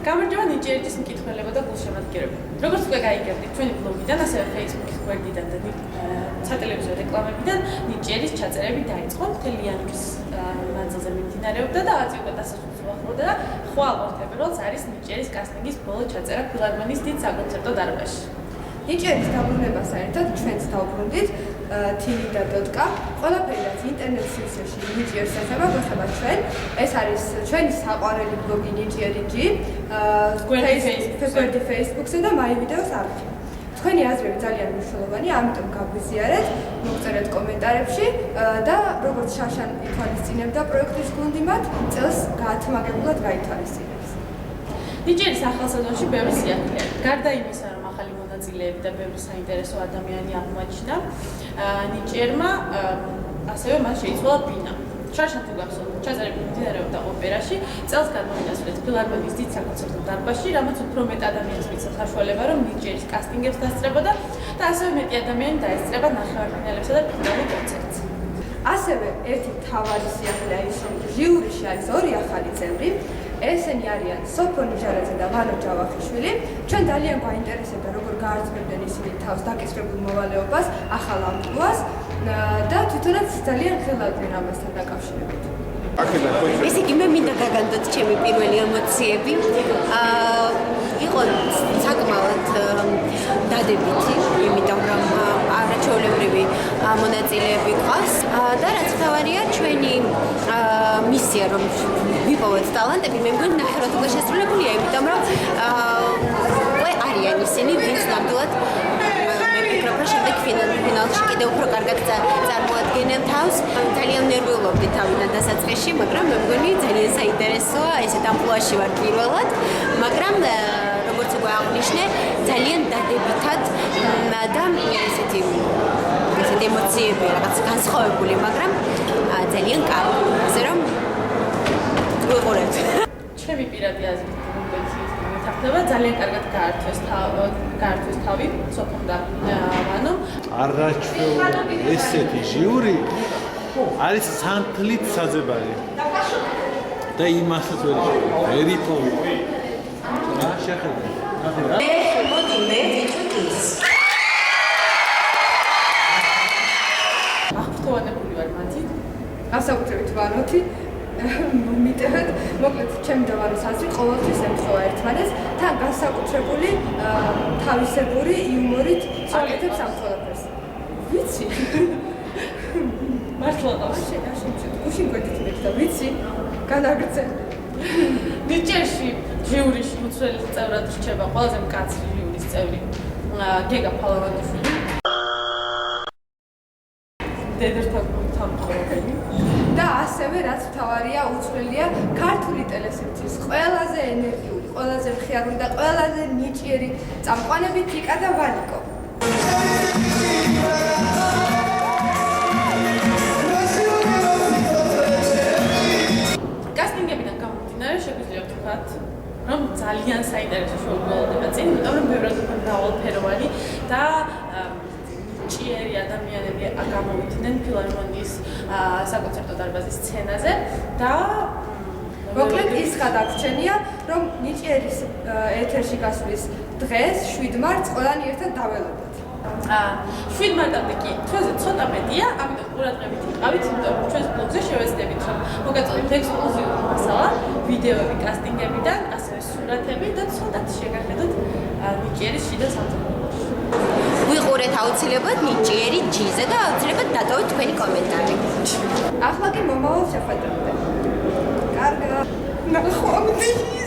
გამარჯობა ნიჭიერის მკითხველებო და გულშემატკივრებო. Როგორც უკვე გაიგებდით ჩვენი ბლოგიდან, ასევე Facebook-ის გვერდიდან და სატელევიზიო რეკლამებიდან ნიჭიერის ჩაწერები დაიწყო. მთელი იანვრის მანძილზე მიმდინარეობდა და აწი უკვე დასასრულს უახლოვდა და ხვალ 1 თებერვალს არის ნიჭიერის კასტინგის ბოლო ჩაწერა ფილარმონიის დიდ საკონცერტო დარბაზში. ნიჭიერის დაბრუნებასთან ერთად ჩვენც დავბრუნდით tv.com ყველაფერი რაც ინტერნეტ სივრცეში ნიჭიერს ეხება გვეხება ჩვენ. ეს არის ჩვენი საყვარელი ბლოგი ნიჭიერი.g გვერდი Facebook-ზე და MyVideos არხი. თქვენი აზრები ძალიან მნიშვნელოვანია, ამიტომ გაგვიზიარეთ, მოგწერეთ კომენტარებში და როგორც შაშან ითვალისწინებდა პროექტის გუნდი მათ წელს გაათმაგებულად გაითვალისწინებს. ნიჭიერის ახალ სეზონში ბევრი სიახლეა. გარდა იმისა, რომ ახალი მონაწილეები და ბევრი საინტერესო ადამიანი აღმოაჩინა, ნიჭიერმა ასევე მას შეიცვალა ბინა. შაშან თუ გახსოვთ, ჩაწერები მიმდინარეობდა ოპერაში, წელს გადმოინაცვლეს ფილარმონიის დიდ საკონცერტო დარბაზში, რამაც უფრო მეტ ადამიანს მისცა საშუალება, რომ ნიჭიერის კასტინგებს დასწრებოდა და ასევე მეტი ადამიანი დაესწრება ნახევარფინალებსა და ფინალურ კონცერტს. ასევე ერთი მთავარი სიახლეა ის, რომ ჟიურიში არის 2 ახალი წევრი. ესენი არიან სოფო ნიჟარაძე და ვანო ჯავახიშვილი. ჩვენ ძალიან გვაინტერესებდა, როგორ გაარწმებდნენ ისინი თავს დაკისრებულ მოვალეობას, ახალ ამპლუას და თვითონაც ძალიან ხელადდნენ ამასთან დაკავშირებით. ესე იგი მე მინდა გაგანდოთ ჩემი პირველი ემოციები. იყო საკმაოდ დადებითი, იმიტომ რომ არაჩვეულებრივი მონაწილეები ყავს და რაც თავარია ჩვენი მისია რომ ვიპოვოთ ტალანტები, მე მგონი ნახევრად უკვე შესრულებულია, იმიტომ რომ უკვე არიან ისინი, ვინც ნამდვილად მე ვფიქრობ, რომ შემდეგ ფინალში კიდევ უფრო კარგად წარმოადგენენ თავს. ძალიან ნერვიულობდი თავიდან დასაწყისში, მაგრამ მე მგონი ძალიან საინტერესოა, ესეთ ამპლუაში ვარ პირველად, მაგრამ როგორც უკვე აღნიშნე, ძალიან დადებითად და ესეთი ემოციები რაღაც განსხვავებული, მაგრამ ძალიან კარგი. ასე რომ ვიყურებთ. ჩემი პირადი აზრით მეთანხმება ძალიან კარგად გაართვეს თავი სოფომ და ვანომ. არაჩვეულები ესეთი ჟიური არის სანთლით საძებარი და იმასაც ვერ იპოვი. რა შეხედე? მოდი მე ვიჭუს. აღფრთოვანებული ვარ მათი. ასაკუთრებით ვანოთი მიტევად, მოკლედ ჩემი და ვანოს აზრი ყოველთვის ემთხვევა ერთმანეთს, თან განსაკუთრებული თავისებური იუმორით აკეთებს ამ ყველაფერს. ვიცი. მართლა გუშინ გვერდით მეკდა, ვიცი, განაგრძე. ნიჭიერში ჟიურიში უცვლელი წევრად რჩება ყველაზე მკაცრი ჟიურის წევრი გეგა ფალავანდიშვილი. დედერთან თანამშრომელი და ასევე რაც მთავარია უცვლელია ქართული ტელესერიალის ყველაზე ენერგიული, ყველაზე მხიარული და ყველაზე ნიჭიერი წამყვანები თიკა და ვანიკო. კასტინგებიდან გამომდინარე შეგვიძლია ვთქვათ, რომ ძალიან საინტერესო შოუ გველოდება წინ, იმიტომ რომ ბევრად მრავალფეროვანი და ნიჭიერი ადამიანები გამოვიდნენ ფილარმონიის საკონცერტო დარბაზის სცენაზე და მოკლედ ის გადაგვრჩენია, რომ ნიჭიერის ეთერში გასვლის დღეს 7 მარტს ყველანი ერთად დაველოდოთ. 7 მარტამდე კი ჩვენზე ცოტა მეტია, ამიტომ ყურადღებით იყავით, იმიტომ რომ ჩვენს ბლოგზე შევეცდებით, რომ მოგაწოდოთ ექსკლუზიური მასალა, ვიდეოები კასტინგებიდან, ასევე სურათები და ცოტათ შეგახედოთ ნიჭიერის შიდა სამზარეულოში. ვიყურეთ აუცილებლად ნიჭიერი G-ზე და აუცილებლად დატოვეთ თქვენი კომენტარი. ახლა კი მომავალ შეხვედრამდე. კარგად. ნახვამდის.